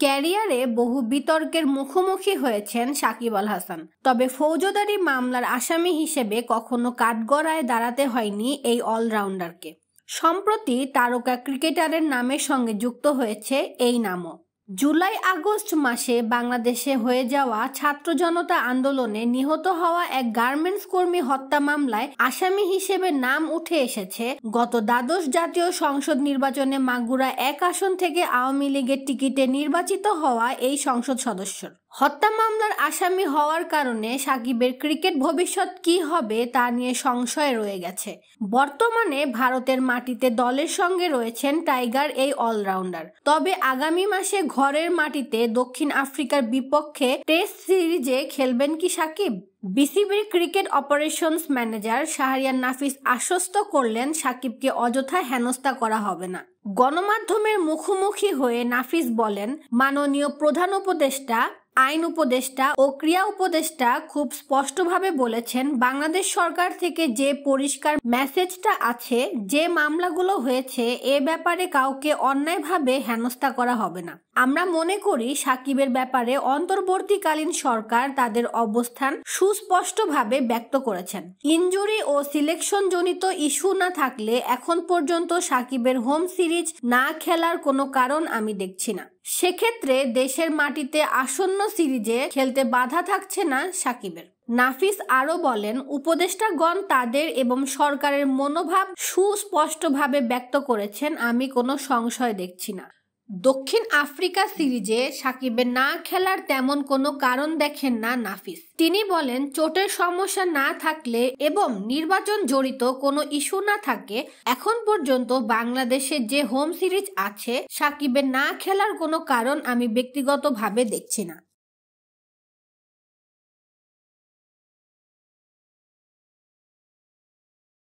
ক্যারিয়ারে বহু বিতর্কের মুখোমুখি হয়েছেন সাকিব আল হাসান, তবে ফৌজদারি মামলার আসামি হিসেবে কখনো কাঠগড়ায় দাঁড়াতে হয়নি এই অলরাউন্ডারকে। সম্প্রতি তারকা ক্রিকেটারের নামের সঙ্গে যুক্ত হয়েছে এই নামও। জুলাই আগস্ট মাসে বাংলাদেশে হয়ে যাওয়া ছাত্র জনতা আন্দোলনে নিহত হওয়া এক গার্মেন্টস কর্মী হত্যা মামলায় আসামি হিসেবে নাম উঠে এসেছে গত দ্বাদশ জাতীয় সংসদ নির্বাচনে মাগুরা 1 আসন থেকে আওয়ামী লীগের টিকিটে নির্বাচিত হওয়া এই সংসদ সদস্যর। হত্যা মামলার আসামি হওয়ার কারণে সাকিবের ক্রিকেট ভবিষ্যৎ কি হবে তা নিয়ে সংশয় রয়ে গেছে। বর্তমানে ভারতের মাটিতে দলের সঙ্গে রয়েছেন টাইগার এই অলরাউন্ডার। তবে আগামী মাসে ঘরের মাটিতে দক্ষিণ আফ্রিকার বিপক্ষে টেস্ট সিরিজে খেলবেন কি সাকিব? বিসিবির ক্রিকেট অপারেশনস ম্যানেজার শাহরিয়ার নাফিস আশ্বস্ত করলেন সাকিবকে অযথা হেনস্থা করা হবে না। গণমাধ্যমের মুখোমুখি হয়ে নাফিস বলেন, মাননীয় প্রধান উপদেষ্টা, আইন উপদেষ্টা ও ক্রীড়া উপদেষ্টা খুব স্পষ্টভাবে বলেছেন, বাংলাদেশ সরকার থেকে যে পরিষ্কার মেসেজটা আছে, যে মামলাগুলো হয়েছে এ ব্যাপারে কাউকে অন্যায়ভাবে হেনস্থা করা হবে না। আমরা মনে করি সাকিবের ব্যাপারে অন্তর্বর্তীকালীন সরকার তাদের অবস্থান সুস্পষ্টভাবে ব্যক্ত করেছেন। ইনজুরি ও সিলেকশন জনিত ইস্যু না থাকলে এখন পর্যন্ত সাকিবের হোম সিরিজ না খেলার কোনো কারণ আমি দেখছি না। সেক্ষেত্রে দেশের মাটিতে আসন্ন সিরিজে খেলতে বাধা থাকছে না সাকিবের। নাফিস আরো বলেন, উপদেষ্টাগণ তাদের এবং সরকারের মনোভাব সুস্পষ্টভাবে ব্যক্ত করেছেন, আমি কোনো সংশয় দেখছি না। দক্ষিণ আফ্রিকা সিরিজে সাকিবের না খেলার তেমন কোনো কারণ দেখেন না নাফিস। তিনি বলেন, চোটের সমস্যা না থাকলে এবং নির্বাচন জড়িত কোনো ইস্যু না থাকে এখন পর্যন্ত বাংলাদেশের যে হোম সিরিজ আছে সাকিবের না খেলার কোনো কারণ আমি ব্যক্তিগতভাবে দেখছি না।